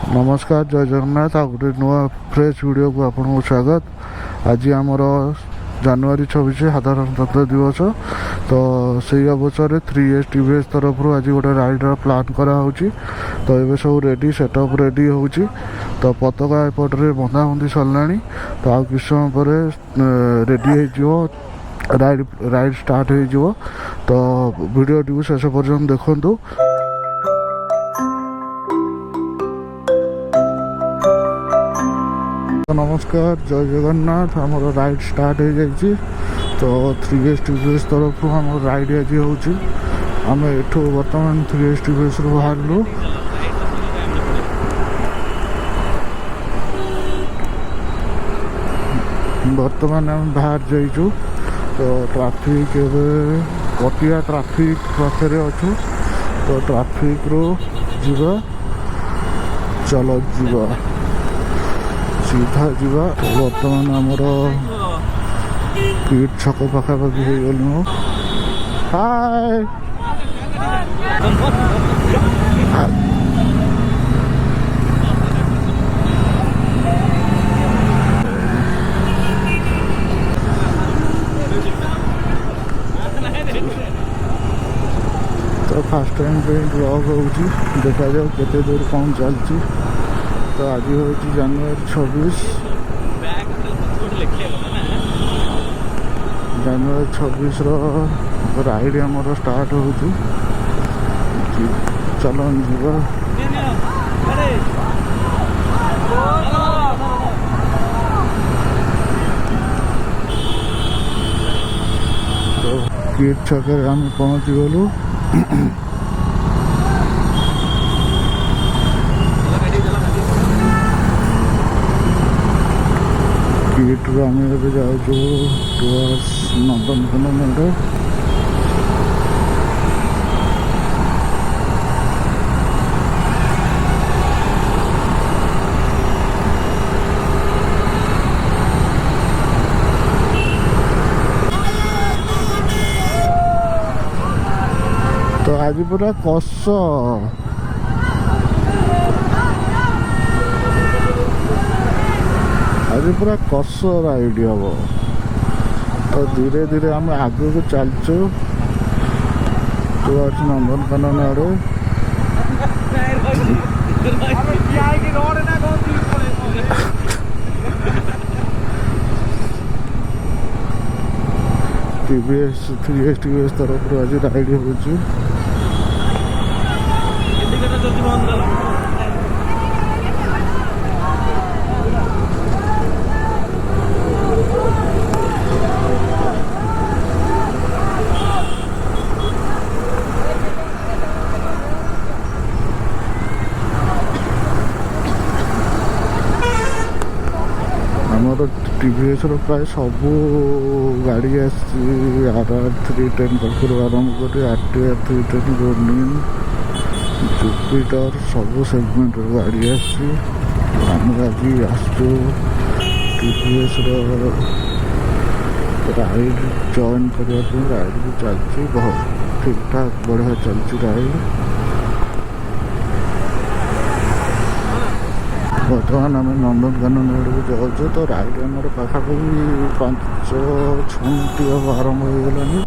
नमस्कार जय जगन्नाथ आ गोटे नुआ फ्रेश वीडियो को आपको स्वागत। आज आमर जनवरी 26 साधारणतंत्र दिवस तो से अवसर में 3S TVS तरफ आज गोटे राइडर प्लान कराऊँगी। तो ये सब रेडी सेटअप रेडी हो तो पताका एपटे बंधाबंधी सरला तो आ कि समय पर रेडी हो राइड स्टार्ट हो तो वीडियो टी शेष पर्यटन देखूँ। नमस्कार जय जगन्नाथ आम राइड स्टार्ट हो जाए तो 3S TVS तरफ आम राइड आज होम एठू बर्तमान 3S TVS रु बाहर बर्तमान आम बाहर जाइचु तो ट्राफिक पटिया ट्राफिक पाखे अच्छु तो ट्राफिक रू जीवा चलो जीवा सीधा जीवा। बर्तमान आमर किट छक पाखापाखि हो गलु। हाय तो फास्ट टाइम पे ब्लॉग हो देखा जाओ केते दूर कौन चलती। तो आज हूँ जनवरी 26 जनवरी 26 राइड आमर स्टार्ट हो चलो जीवा। तो किट छक आम पहुँची गलु। किट्रु आम जाऊँ टुवर्ड्स नंदनकानन। तो आज पूरा कस आज पूरा कस राइड हम तो धीरे धीरे आम आग को चलचु टुवर्ड्स नंदनकानन आड़े। TVS 3S TVS तरफ आज राइड हो आमर TVS प्राय सब गाड़ी RR310 पाखर आरंभ कर RTR 310 रोनिन जुपिटर सब सेगमेंट गाड़ी आम आज आसु TVS राइड जॉइन करने राइड भी चलती बहुत ठीक ठाक बढ़िया चलती राइड। बर्तमान आम नंदनकानन आड़क जाऊँ तो राइड आम पाखापाखि 5-6 मिनट आरंभ हो गलानी।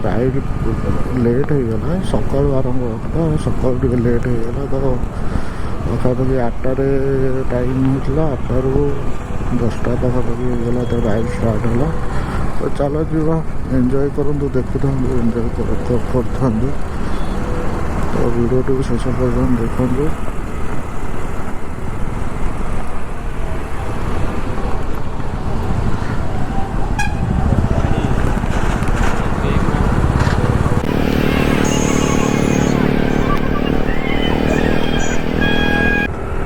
राइड लेट हो गला सका आरंभ होता सका लेट हो गला तो पाखापाखि 8टारे टाइम होता 8टारू 10टा पाखापाखि हो गला तो राइड स्टार्ट है। तो चलो जीवा एंजॉय करूँ देखु था एंजॉय कर तो वीडियो टी शेष पर्यटन देखूँ।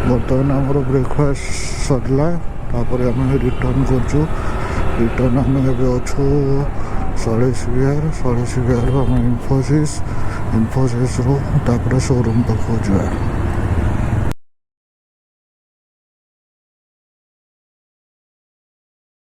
बर्तमान आमर ब्रेकफास्ट सरला आम रिटर्न कर रिटर्न आम अच्छु सैलेश विहार आम इनफोसिस ଇନଫୋସିସ୍ରୁ ତାପରେ ସୋରୁମ୍ ପାଖକୁ ଯିବା।